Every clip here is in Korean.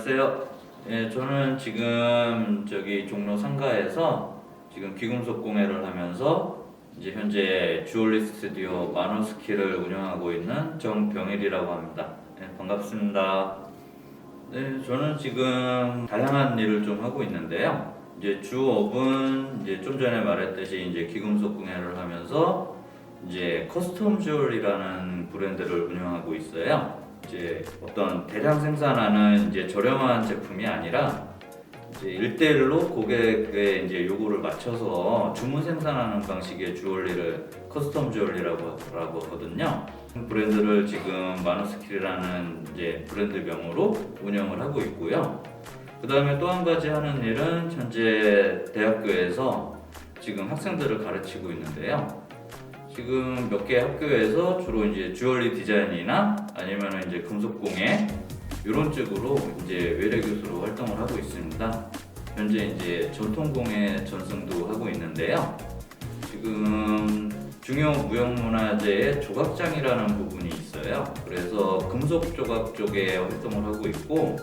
안녕하세요. 예, 저는 지금 저기 종로 상가에서 지금 귀금속 공예를 하면서 이제 현재 주얼리 스튜디오 마노스키를 운영하고 있는 정병일이라고 합니다. 예, 반갑습니다. 네, 저는 지금 다양한 일을 좀 하고 있는데요. 이제 주업은 이제 좀 전에 말했듯이 이제 귀금속 공예를 하면서 이제 커스텀 주얼리라는 브랜드를 운영하고 있어요. 이제 어떤 대량 생산하는 이제 저렴한 제품이 아니라 이제 1대1로 고객의 이제 요구를 맞춰서 주문 생산하는 방식의 주얼리를 커스텀 주얼리라고 하거든요. 브랜드를 지금 마노스킬이라는 이제 브랜드명으로 운영을 하고 있고요. 그 다음에 또 한 가지 하는 일은 현재 대학교에서 지금 학생들을 가르치고 있는데요. 지금 몇 개 학교에서 주로 이제 주얼리 디자인이나 아니면 이제 금속공예 이런 쪽으로 이제 외래 교수로 활동을 하고 있습니다. 현재 이제 전통공예 전승도 하고 있는데요. 지금 중요 무형문화재의 조각장이라는 부분이 있어요. 그래서 금속 조각 쪽에 활동을 하고 있고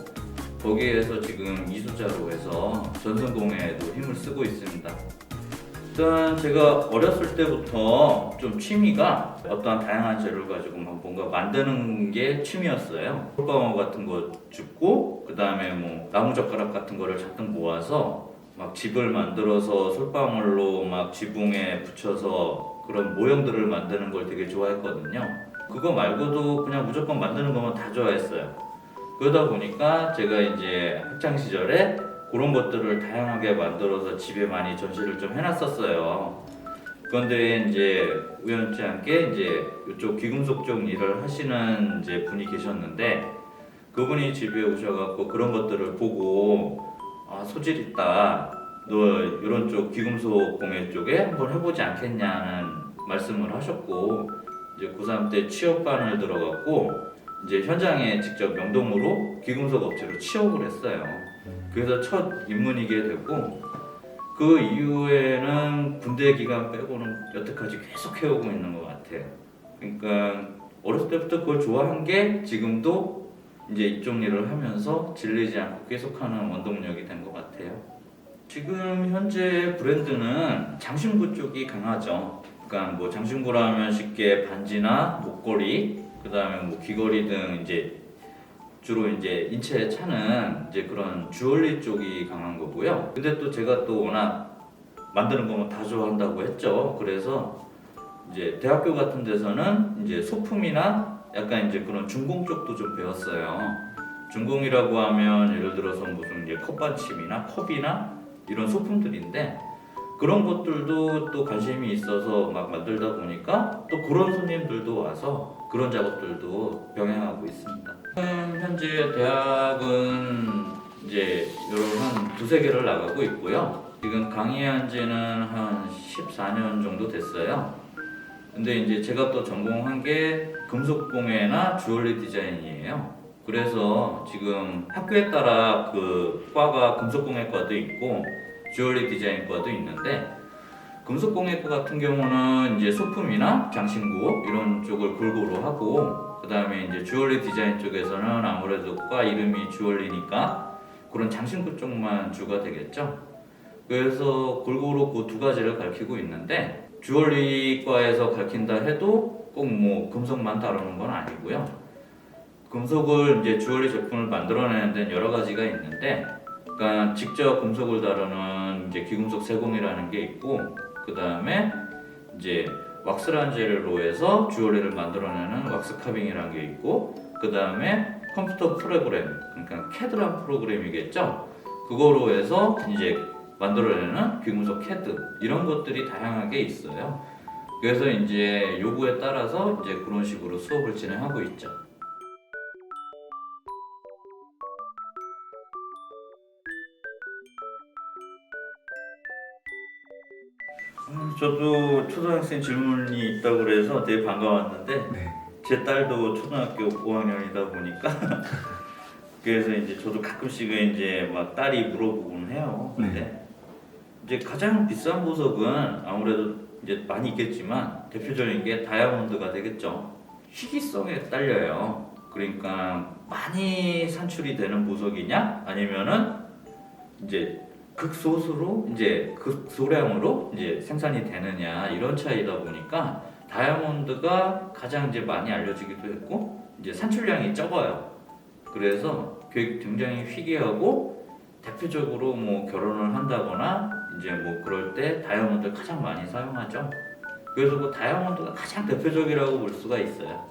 거기에서 지금 이수자로 해서 전승공예에도 힘을 쓰고 있습니다. 일단 제가 어렸을 때부터 좀 취미가 어떠한 다양한 재료를 가지고 뭔가 만드는 게 취미였어요. 솔방울 같은 거 줍고 그 다음에 뭐 나무젓가락 같은 거를 잔뜩 모아서 막 집을 만들어서 솔방울로 막 지붕에 붙여서 그런 모형들을 만드는 걸 되게 좋아했거든요. 그거 말고도 그냥 무조건 만드는 거면 다 좋아했어요. 그러다 보니까 제가 이제 학창 시절에 그런 것들을 다양하게 만들어서 집에 많이 전시를 좀 해놨었어요. 그런데 이제 우연치 않게 이제 이쪽 귀금속 쪽 일을 하시는 이제 분이 계셨는데 그분이 집에 오셔갖고 그런 것들을 보고 아 소질 있다. 너 이런 쪽 귀금속 공예 쪽에 한번 해보지 않겠냐는 말씀을 하셨고 이제 고3 때 취업반을 들어갔고 이제 현장에 직접 명동으로 귀금속 업체로 취업을 했어요. 그래서 첫 입문이게 됐고 그 이후에는 군대 기간 빼고는 여태까지 계속 해오고 있는 것 같아요. 그러니까 어렸을 때부터 그걸 좋아한 게 지금도 이제 이쪽 일을 하면서 질리지 않고 계속하는 원동력이 된 것 같아요. 지금 현재 브랜드는 장신구 쪽이 강하죠. 그러니까 뭐 장신구라면 쉽게 반지나 목걸이, 그 다음에 뭐 귀걸이 등 이제 주로 이제 인체에 차는 이제 그런 주얼리 쪽이 강한 거고요. 근데 또 제가 또 워낙 만드는 거면 다 좋아한다고 했죠. 그래서 이제 대학교 같은 데서는 이제 소품이나 약간 이제 그런 중공 쪽도 좀 배웠어요. 중공이라고 하면 예를 들어서 무슨 이제 컵받침이나 컵이나 이런 소품들인데 그런 것들도 또 관심이 있어서 막 만들다 보니까 또 그런 손님들도 와서 그런 작업들도 병행하고 있습니다. 지금 현재 대학은 이제 여러 한 두세 개를 나가고 있고요. 지금 강의한 지는 한 14년 정도 됐어요. 근데 이제 제가 또 전공한 게 금속공예나 주얼리 디자인이에요. 그래서 지금 학교에 따라 그 과가 금속공예과도 있고 주얼리 디자인과도 있는데 금속공예과 같은 경우는 이제 소품이나 장신구 이런 쪽을 골고루 하고 그 다음에 이제 주얼리 디자인 쪽에서는 아무래도 과 이름이 주얼리니까 그런 장신구 쪽만 주가 되겠죠. 그래서 골고루 그 두 가지를 가르치고 있는데 주얼리과에서 가르친다 해도 꼭 뭐 금속만 다루는 건 아니고요. 금속을 이제 주얼리 제품을 만들어내는 데는 여러 가지가 있는데 그러니까 직접 금속을 다루는 이제 귀금속 세공이라는 게 있고 그 다음에 이제 왁스라는 재료로 해서 주얼리를 만들어내는 왁스 카빙이라는 게 있고 그 다음에 컴퓨터 프로그램 그러니까 캐드란 프로그램이겠죠. 그거로 해서 이제 만들어내는 귀금속 캐드 이런 것들이 다양하게 있어요. 그래서 이제 요구에 따라서 이제 그런 식으로 수업을 진행하고 있죠. 저도 초등학생 질문이 있다고 그래서 되게 반가웠는데 네. 제 딸도 초등학교 5학년이다 보니까 그래서 이제 저도 가끔씩은 이제 막 딸이 물어보곤 해요. 근데 이제 가장 비싼 보석은 아무래도 이제 많이 있겠지만 대표적인 게 다이아몬드가 되겠죠. 희귀성에 딸려요. 그러니까 많이 산출이 되는 보석이냐 아니면은 이제 극소수로 이제 극소량으로 이제 생산이 되느냐 이런 차이다 보니까 다이아몬드가 가장 이제 많이 알려지기도 했고 이제 산출량이 적어요. 그래서 굉장히 희귀하고 대표적으로 뭐 결혼을 한다거나 이제 뭐 그럴 때 다이아몬드를 가장 많이 사용하죠. 그래서 그 다이아몬드가 가장 대표적이라고 볼 수가 있어요.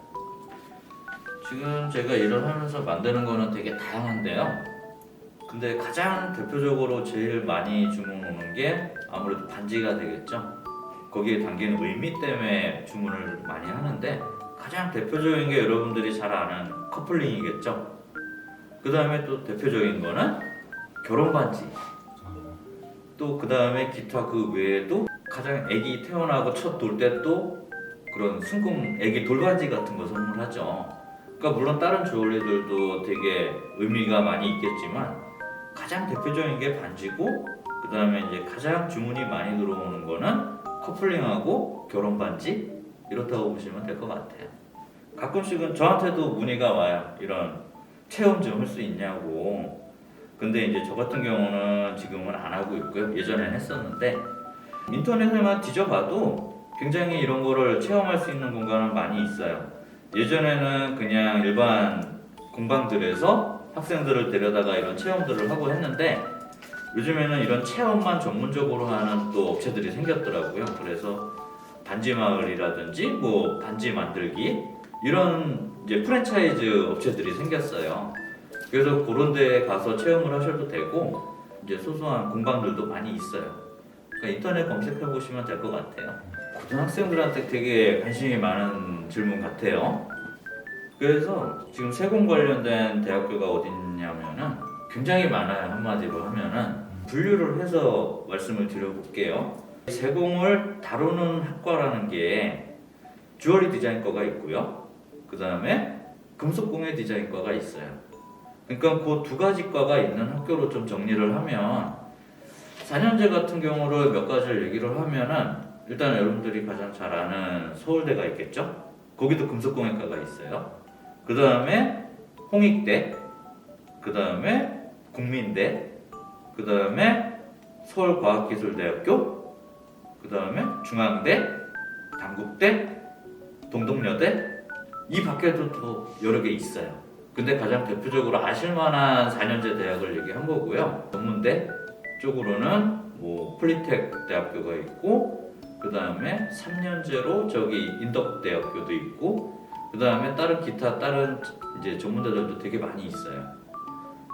지금 제가 일을 하면서 만드는 거는 되게 다양한데요. 근데 가장 대표적으로 제일 많이 주문 오는 게 아무래도 반지가 되겠죠. 거기에 담긴 의미 때문에 주문을 많이 하는데 가장 대표적인 게 여러분들이 잘 아는 커플링이겠죠. 그 다음에 또 대표적인 거는 결혼 반지. 또 그 다음에 기타 그 외에도 가장 아기 태어나고 첫 돌 때 또 그런 순금 아기 돌반지 같은 거 선물하죠. 그러니까 물론 다른 주얼리들도 되게 의미가 많이 있겠지만 가장 대표적인 게 반지고 그 다음에 이제 가장 주문이 많이 들어오는 거는 커플링하고 결혼 반지 이렇다고 보시면 될 것 같아요. 가끔씩은 저한테도 문의가 와요. 이런 체험 좀 할 수 있냐고. 근데 이제 저 같은 경우는 지금은 안 하고 있고요. 예전엔 했었는데 인터넷에만 뒤져봐도 굉장히 이런 거를 체험할 수 있는 공간은 많이 있어요. 예전에는 그냥 일반 공방들에서 학생들을 데려다가 이런 체험들을 하고 했는데 요즘에는 이런 체험만 전문적으로 하는 또 업체들이 생겼더라고요. 그래서 반지 마을이라든지 뭐 반지 만들기 이런 이제 프랜차이즈 업체들이 생겼어요. 그래서 그런 데에 가서 체험을 하셔도 되고 이제 소소한 공방들도 많이 있어요. 그러니까 인터넷 검색해 보시면 될 것 같아요. 고등학생들한테 되게 관심이 많은 질문 같아요. 그래서 지금 세공 관련된 대학교가 어디 있냐면은 굉장히 많아요. 한마디로 하면은 분류를 해서 말씀을 드려볼게요. 세공을 다루는 학과라는 게 주얼리 디자인과가 있고요. 그 다음에 금속공예 디자인과가 있어요. 그러니까 그 두 가지 과가 있는 학교로 좀 정리를 하면 4년제 같은 경우를 몇 가지를 얘기를 하면은 일단 여러분들이 가장 잘 아는 서울대가 있겠죠? 거기도 금속공예과가 있어요. 그 다음에 홍익대, 그 다음에 국민대, 그 다음에 서울과학기술대학교, 그 다음에 중앙대, 단국대, 동덕여대 이 밖에도 더 여러 개 있어요. 근데 가장 대표적으로 아실만한 4년제 대학을 얘기한 거고요. 전문대 쪽으로는 뭐 폴리텍 대학교가 있고 그 다음에 3년제로 저기 인덕대학교도 있고 그 다음에 다른 기타 다른 이제 전문대들도 되게 많이 있어요.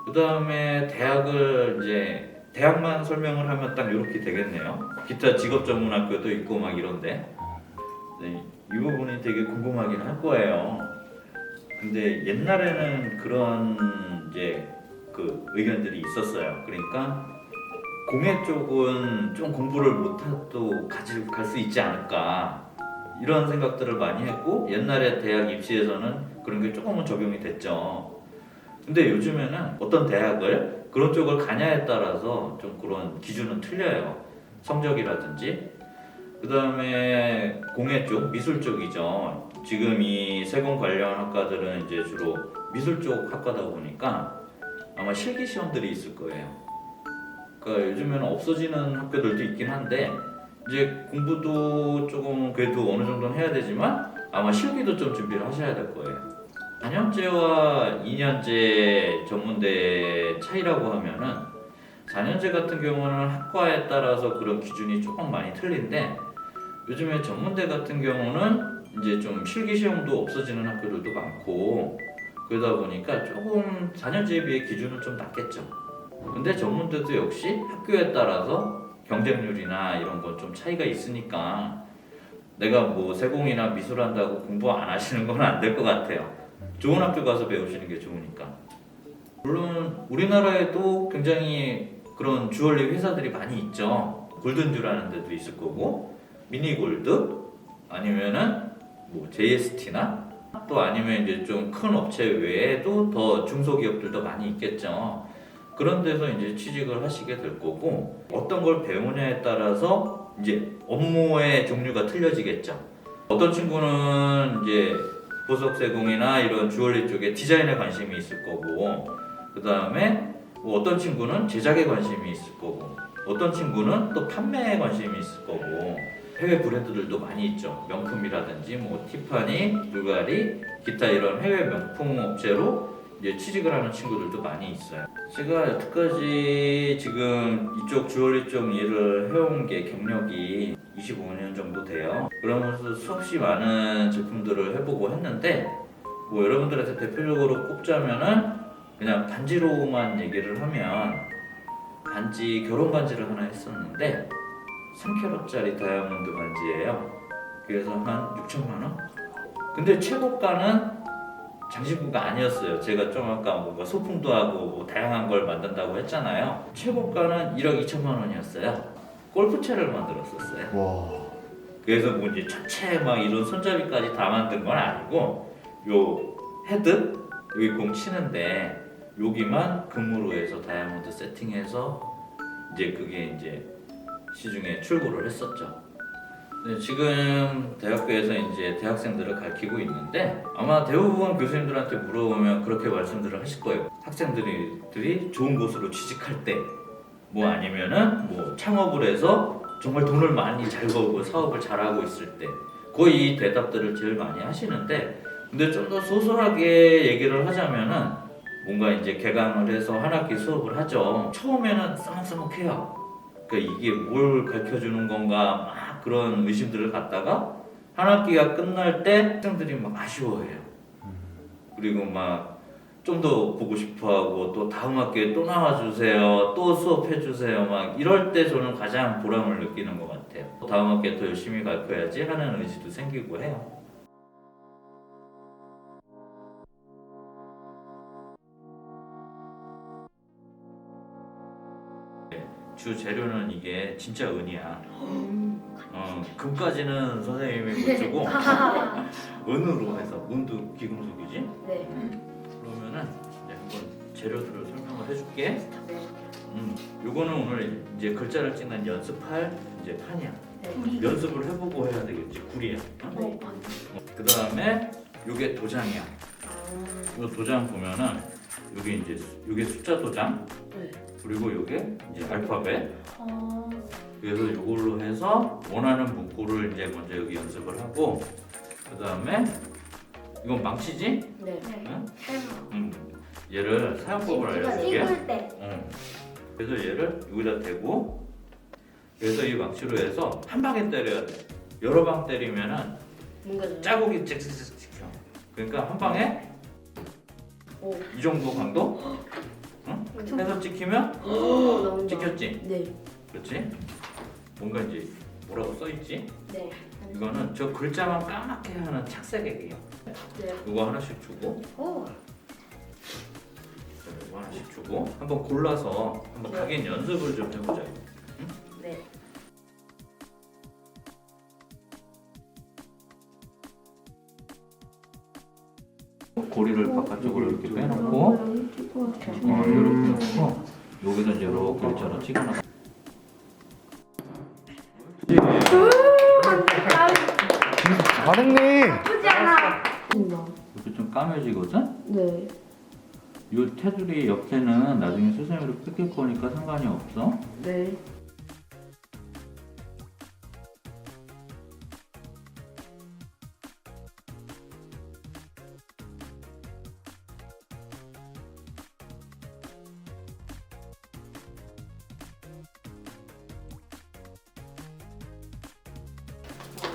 그 다음에 대학을 이제 대학만 설명을 하면 딱 이렇게 되겠네요. 기타 직업 전문학교도 있고 막 이런데 네, 이 부분이 되게 궁금하긴 할 거예요. 근데 옛날에는 그런 이제 그 의견들이 있었어요. 그러니까 공예 쪽은 좀 공부를 못해도 가지고 갈 수 있지 않을까 이런 생각들을 많이 했고 옛날에 대학 입시에서는 그런 게 조금은 적용이 됐죠. 근데 요즘에는 어떤 대학을 그런 쪽을 가냐에 따라서 좀 그런 기준은 틀려요. 성적이라든지 그 다음에 공예 쪽, 미술 쪽이죠. 지금 이 세공 관련 학과들은 이제 주로 미술 쪽 학과다 보니까 아마 실기 시험들이 있을 거예요. 그러니까 요즘에는 없어지는 학교들도 있긴 한데 이제 공부도 조금 그래도 어느 정도는 해야 되지만 아마 실기도 좀 준비를 하셔야 될 거예요. 4년제와 2년제 전문대 차이라고 하면은 4년제 같은 경우는 학과에 따라서 그런 기준이 조금 많이 틀린데 요즘에 전문대 같은 경우는 이제 좀 실기 시험도 없어지는 학교들도 많고 그러다 보니까 조금 4년제에 비해 기준은 좀 낮겠죠. 근데 전문대도 역시 학교에 따라서 경쟁률이나 이런 건 좀 차이가 있으니까 내가 뭐 세공이나 미술한다고 공부 안 하시는 건 안 될 것 같아요. 좋은 학교 가서 배우시는 게 좋으니까. 물론 우리나라에도 굉장히 그런 주얼리 회사들이 많이 있죠. 골든듀라는 데도 있을 거고 미니골드 아니면은 뭐 JST나 또 아니면 이제 좀 큰 업체 외에도 더 중소기업들도 많이 있겠죠. 그런 데서 이제 취직을 하시게 될 거고 어떤 걸 배우냐에 따라서 이제 업무의 종류가 틀려지겠죠. 어떤 친구는 이제 보석 세공이나 이런 주얼리 쪽에 디자인에 관심이 있을 거고, 그 다음에 뭐 어떤 친구는 제작에 관심이 있을 거고, 어떤 친구는 또 판매에 관심이 있을 거고, 해외 브랜드들도 많이 있죠. 명품이라든지 뭐 티파니, 불가리, 기타 이런 해외 명품 업체로 이제 취직을 하는 친구들도 많이 있어요. 제가 여태까지 지금 이쪽 주얼리 쪽 일을 해온 게 경력이 25년 정도 돼요. 그러면서 수없이 많은 제품들을 해보고 했는데, 뭐 여러분들한테 대표적으로 꼽자면은 그냥 반지로만 얘기를 하면, 반지 결혼 반지를 하나 했었는데 3캐럿짜리 다이아몬드 반지예요. 그래서 한 6천만 원? 근데 최고가는 장신구가 아니었어요. 제가 좀 아까 뭔가 소품도 하고 뭐 다양한 걸 만든다고 했잖아요. 최고가는 1억 2천만 원이었어요. 골프채를 만들었었어요. 와. 그래서 뭐 이제 전체 막 이런 손잡이까지 다 만든 건 아니고, 요 헤드 여기 공 치는데 여기만 금으로 해서 다이아몬드 세팅해서 이제 그게 이제 시중에 출고를 했었죠. 네, 지금 대학교에서 이제 대학생들을 가르치고 있는데, 아마 대부분 교수님들한테 물어보면 그렇게 말씀들을 하실 거예요. 학생들이 좋은 곳으로 취직할 때, 뭐 아니면은 뭐 창업을 해서 정말 돈을 많이 잘 벌고 사업을 잘하고 있을 때, 거의 이 대답들을 제일 많이 하시는데, 근데 좀 더 소소하게 얘기를 하자면은 뭔가 이제 개강을 해서 한 학기 수업을 하죠. 처음에는 써먹써먹해요. 그러니까 이게 뭘 가르쳐 주는 건가 막 그런 의심들을 갖다가 한 학기가 끝날 때 학생들이 막 아쉬워해요. 그리고 막 좀 더 보고 싶어하고, 또 다음 학기에 또 나와주세요, 또 수업해주세요, 막 이럴 때 저는 가장 보람을 느끼는 것 같아요. 다음 학기에 더 열심히 가르쳐야지 하는 의지도 생기고 해요. 주 재료는 이게 진짜 은이야. 금까지는 선생님이 못 주고 은으로 해서, 은도 귀금속이지? 네. 그러면은 이제 한번 재료들을 설명을 해줄게. 네. 요거는 오늘 이제 글자를 찍는 연습할 이제 판이야. 네. 연습을 해보고 해야 되겠지. 구리야. 네. 그 다음에 요게 도장이야. 요 도장 보면은 요게 이제 요게 숫자 도장. 네. 그리고 요게 이제 알파벳. 그래서 요걸로 해서 원하는 문구를 이제 먼저 여기 연습을 하고, 그 다음에 이건 망치지? 네. 응? 얘를 사용법을 알려줄게. 찍을 때. 그래서 얘를 여기다 대고, 그래서 이 망치로 해서 한 방에 때려야 돼. 여러 방 때리면은 뭔가 자국이 찍찍찍 찍혀. 그러니까 한 방에 오. 이 정도 강도? 응? 해서 찍히면 오, 너무 찍혔지? 네. 그렇지? 뭔가 이제 뭐라고 써있지? 네. 이거는 저 글자만 까맣게 하는 착색액이에요. 네. 이거 하나씩 주고, 오. 이거 하나씩 주고, 한번 골라서 한번 네. 각인 연습을 좀 해보자. 네. 고리를 바깥쪽으로 이렇게 빼놓고, 이렇게 놓고, 여기다 이제 이렇게 글자로 찍어놔. 잘했네. 나쁘지 않아. 이렇게 좀 까매지거든? 네. 이 테두리 옆에는 나중에 수세미로 뺏길 거니까 상관이 없어. 네.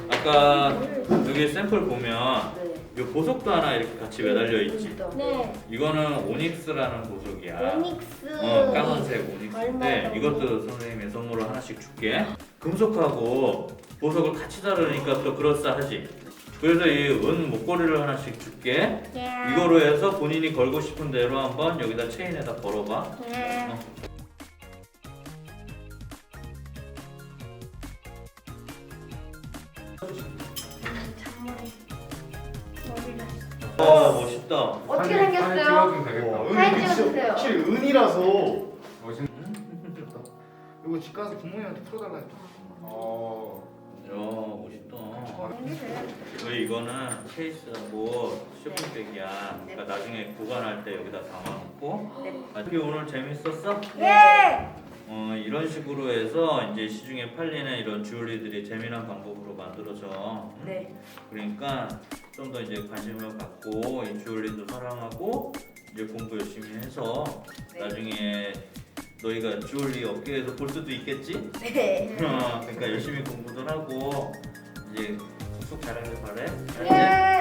아까 여기 샘플 보면 네. 이 보석도 하나 이렇게 같이 매달려 있지. 네. 이거는 오닉스라는 보석이야. 오닉스. 까만색 오닉스인데 이것도 선생님이 선물로 하나씩 줄게. 금속하고 보석을 같이 다루니까 또 그럴싸하지. 그래서 이 은 목걸이를 하나씩 줄게. 이거로 해서 본인이 걸고 싶은 대로 한번 여기다 체인에다 걸어봐. 어. 와 멋있다. 어떻게 생겼어요? 사진 찍어주세요. 확실히 은이라서 멋있네. 이거 집 가서 부모님한테 풀어달라 했죠. 멋있다. 옮기세요. 저희 이거는 케이스하고 쇼핑백이야. 그러니까 나중에 보관할 때 여기다 담아놓고. 네. 아기 오늘 재밌었어? 예. 이런 식으로 해서 이제 시중에 팔리는 이런 주얼리들이 재미난 방법으로 만들어져. 네. 그러니까 좀 더 이제 관심을 갖고 이 주얼리도 사랑하고 이제 공부 열심히 해서 네. 나중에 너희가 주얼리 업계에서 볼 수도 있겠지? 네. 그러니까 열심히 공부도 하고 이제 쑥쑥 자라길 바래. 알았지? 예.